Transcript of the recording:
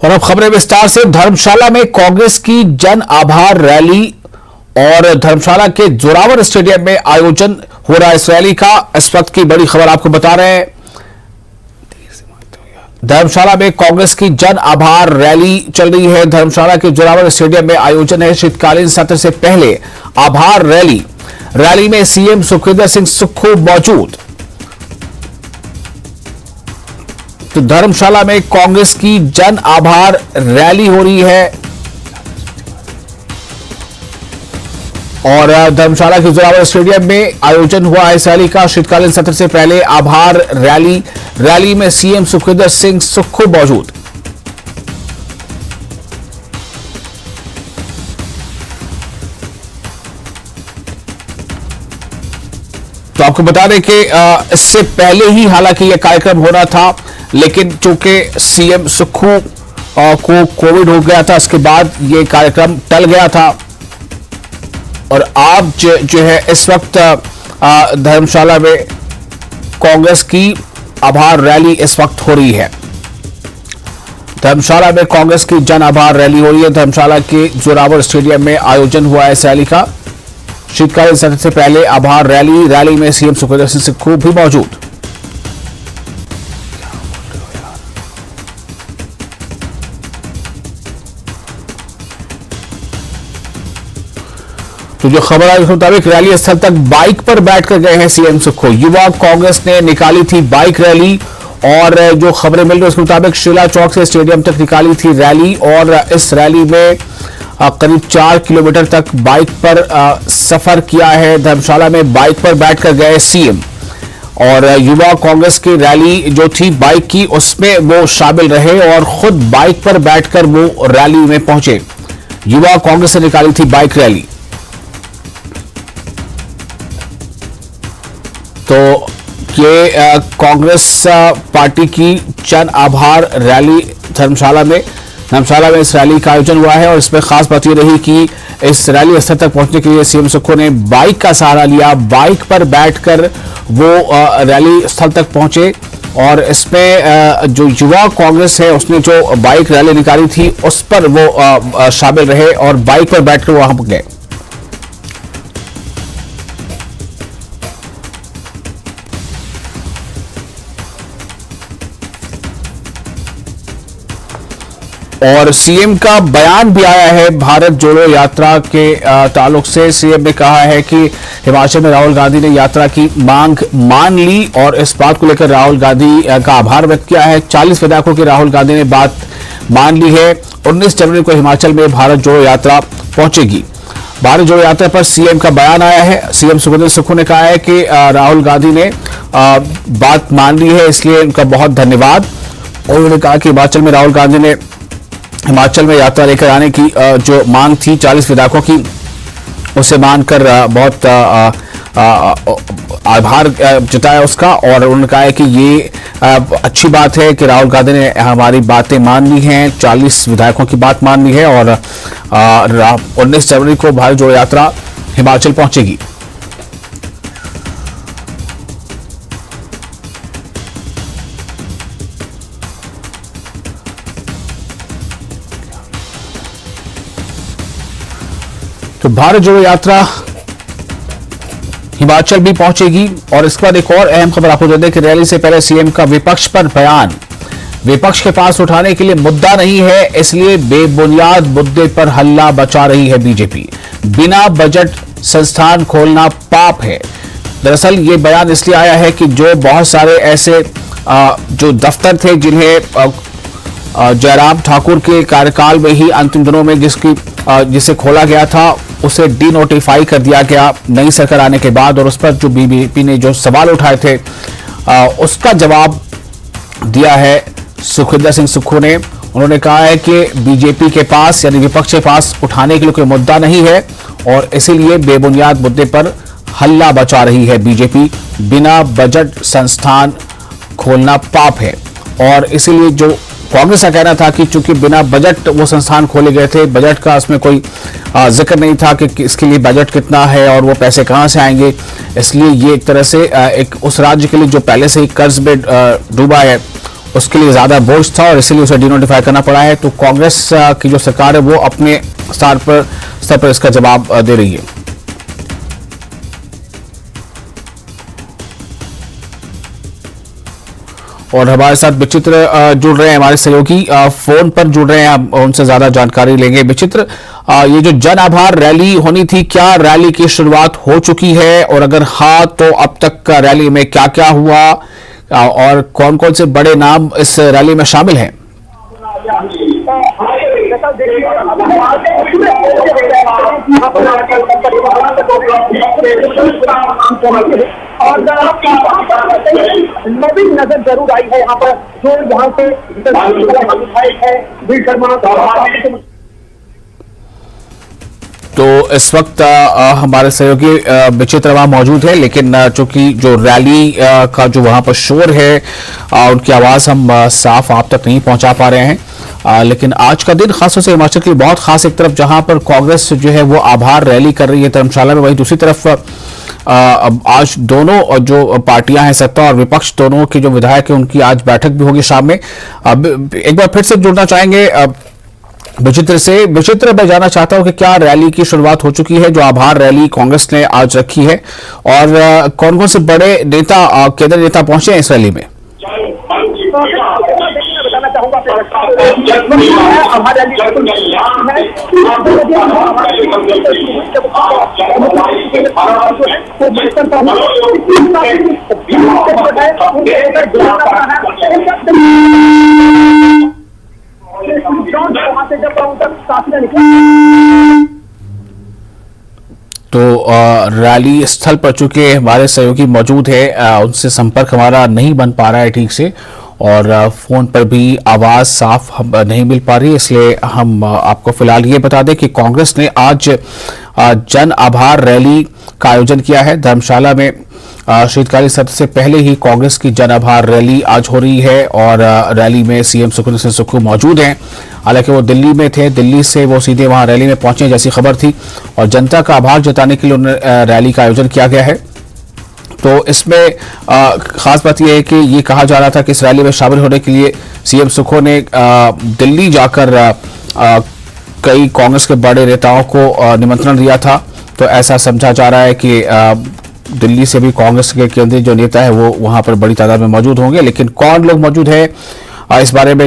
और अब खबरें विस्तार से। धर्मशाला में कांग्रेस की जन आभार रैली और धर्मशाला के जोरावर स्टेडियम में आयोजन हो रहा है इस रैली का। इस वक्त की बड़ी खबर आपको बता रहे हैं। धर्मशाला में कांग्रेस की जन आभार रैली चल रही है। धर्मशाला के जोरावर स्टेडियम में आयोजन है शीतकालीन सत्र से पहले आभार रैली में सीएम सुखविंदर सिंह सुक्खू मौजूद। तो धर्मशाला में कांग्रेस की जन आभार रैली हो रही है और धर्मशाला के जोरावर स्टेडियम में आयोजन हुआ है इस रैली का। शीतकालीन सत्र से पहले आभार रैली में सीएम सुखविंदर सिंह सुक्खू मौजूद। तो आपको बता दें कि इससे पहले ही हालांकि यह कार्यक्रम होना था, लेकिन चूंकि सीएम सुक्खू को कोविड हो गया था, इसके बाद यह कार्यक्रम टल गया था। और आप जो है इस वक्त धर्मशाला में कांग्रेस की आभार रैली इस वक्त हो रही है। धर्मशाला में कांग्रेस की जन आभार रैली हो रही है। धर्मशाला के जोरावर स्टेडियम में आयोजन हुआ है इस रैली का। शीतकालीन सत्र से पहले आभार रैली में सीएम सुखविंदर सिंह सुक्खू भी मौजूद। तो जो खबर आई उसके मुताबिक रैली स्थल तक बाइक पर बैठकर गए हैं सीएम सुक्खू। युवा कांग्रेस ने निकाली थी बाइक रैली और जो खबरें मिल रही है उसके मुताबिक शिला चौक से स्टेडियम तक निकाली थी रैली और इस रैली में करीब 4 किलोमीटर तक बाइक पर सफर किया है। धर्मशाला में बाइक पर बैठकर गए सीएम और युवा कांग्रेस की रैली जो थी बाइक की उसमें वो शामिल रहे और खुद बाइक पर बैठकर वो रैली में पहुंचे। युवा कांग्रेस ने निकाली थी बाइक रैली। तो ये कांग्रेस पार्टी की जन आभार रैली धर्मशाला में इस रैली का आयोजन हुआ है और इसमें खास बात यह रही कि इस रैली स्थल तक पहुंचने के लिए सीएम सुक्खू ने बाइक का सहारा लिया। बाइक पर बैठकर वो रैली स्थल तक पहुंचे और इसमें जो युवा कांग्रेस है उसने जो बाइक रैली निकाली थी उस पर वो शामिल रहे और बाइक पर बैठकर वहां गए। और सीएम का बयान भी आया है भारत जोड़ो यात्रा के ताल्लुक से। सीएम ने कहा है कि हिमाचल में राहुल गांधी ने यात्रा की मांग मान ली और इस बात को लेकर राहुल गांधी का आभार व्यक्त किया है। 40 विधायकों की राहुल गांधी ने बात मान ली है। 19 जनवरी को हिमाचल में भारत जोड़ो यात्रा पहुंचेगी। भारत जोड़ो यात्रा पर सीएम का बयान आया है। सीएम सुखविंदर सुक्खू ने कहा है कि राहुल गांधी ने बात मान ली है, इसलिए उनका बहुत धन्यवाद। और उन्होंने कहा कि हिमाचल में यात्रा लेकर आने की जो मांग थी 40 विधायकों की, उसे मानकर बहुत आभार जताया उसका। और उन्होंने कहा है कि ये अच्छी बात है कि राहुल गांधी ने हमारी बातें मान ली हैं, 40 विधायकों की बात मान ली है और 19 जनवरी को भारत जोड़ो यात्रा हिमाचल पहुंचेगी। तो भारत जोड़ो यात्रा हिमाचल भी पहुंचेगी। और इसके बाद एक और अहम खबर आपको दे दें कि रैली से पहले सीएम का विपक्ष पर बयान। विपक्ष के पास उठाने के लिए मुद्दा नहीं है, इसलिए बेबुनियाद मुद्दे पर हल्ला बचा रही है बीजेपी। बिना बजट संस्थान खोलना पाप है। दरअसल ये बयान इसलिए आया है कि जो बहुत सारे ऐसे जो दफ्तर थे जिन्हें जयराम ठाकुर के कार्यकाल में ही अंतिम दिनों में जिसे खोला गया था उसे डीनोटिफाई कर दिया गया नई सरकार आने के बाद। और उस पर जो बीजेपी ने जो सवाल उठाए थे उसका जवाब दिया है सुखविंदर सिंह सुक्खू ने। उन्होंने कहा है कि बीजेपी के पास यानी विपक्ष के पास उठाने के लिए कोई मुद्दा नहीं है और इसीलिए बेबुनियाद मुद्दे पर हल्ला बचा रही है बीजेपी। बिना बजट संस्थान खोलना पाप है और इसीलिए जो कांग्रेस का कहना था कि चूंकि बिना बजट वो संस्थान खोले गए थे, बजट का उसमें कोई जिक्र नहीं था कि इसके लिए बजट कितना है और वो पैसे कहां से आएंगे, इसलिए ये एक तरह से एक उस राज्य के लिए जो पहले से ही कर्ज में डूबा है उसके लिए ज्यादा बोझ था और इसीलिए उसे डिनोटिफाई करना पड़ा है। तो कांग्रेस की जो सरकार है वो अपने स्तर पर इसका जवाब दे रही है। और हमारे साथ विचित्र जुड़ रहे हैं, हमारे सहयोगी फोन पर जुड़ रहे हैं, हम उनसे ज्यादा जानकारी लेंगे। विचित्र, ये जो जन आभार रैली होनी थी, क्या रैली की शुरुआत हो चुकी है, और अगर हाँ तो अब तक का रैली में क्या क्या हुआ और कौन कौन से बड़े नाम इस रैली में शामिल हैं? और नवीन नजर जरूर आई है यहाँ पर, जो यहाँ से विधायक है वी शर्मा। तो इस वक्त हमारे सहयोगी विचित्र वहां मौजूद है, लेकिन चूंकि जो रैली का जो वहां पर शोर है उनकी आवाज हम साफ आप तक नहीं पहुंचा पा रहे हैं। लेकिन आज का दिन खासतौर से हिमाचल के लिए बहुत खास, एक तरफ जहां पर कांग्रेस जो है वो आभार रैली कर रही है धर्मशाला में, वहीं दूसरी तरफ आज दोनों जो पार्टियां हैं, सत्ता और विपक्ष, दोनों के जो विधायक हैं उनकी आज बैठक भी होगी शाम में। अब एक बार फिर से जुड़ना चाहेंगे विचित्र से। विचित्र, मैं जानना चाहता हूं कि क्या रैली की शुरुआत हो चुकी है, जो आभार रैली कांग्रेस ने आज रखी है, और कौन कौन से बड़े नेता, केंद्रीय नेता पहुंचे हैं इस रैली में? बताना चाहूंगा तो रैली स्थल पर चूंकि हमारे सहयोगी मौजूद है, उनसे संपर्क हमारा नहीं बन पा रहा है ठीक से, और फोन पर भी आवाज साफ नहीं मिल पा रही, इसलिए हम आपको फिलहाल ये बता दें कि कांग्रेस ने आज जन आभार रैली का आयोजन किया है धर्मशाला में। शीतकालीन सत्र से पहले ही कांग्रेस की जन आभार रैली आज हो रही है, और रैली में सीएम सुखविंदर सिंह सुक्खू मौजूद हैं। हालांकि वो दिल्ली में थे, दिल्ली से वो सीधे वहां रैली में पहुंचे जैसी खबर थी, और जनता का आभार जताने के लिए रैली का आयोजन किया गया है। तो इसमें खास बात यह है कि ये कहा जा रहा था कि इस रैली में शामिल होने के लिए सीएम सुक्खू ने दिल्ली जाकर कई कांग्रेस के बड़े नेताओं को निमंत्रण दिया था। तो ऐसा समझा जा रहा है कि दिल्ली से भी कांग्रेस के केंद्रीय जो नेता है वो वहां पर बड़ी तादाद में मौजूद होंगे, लेकिन कौन लोग मौजूद है इस बारे में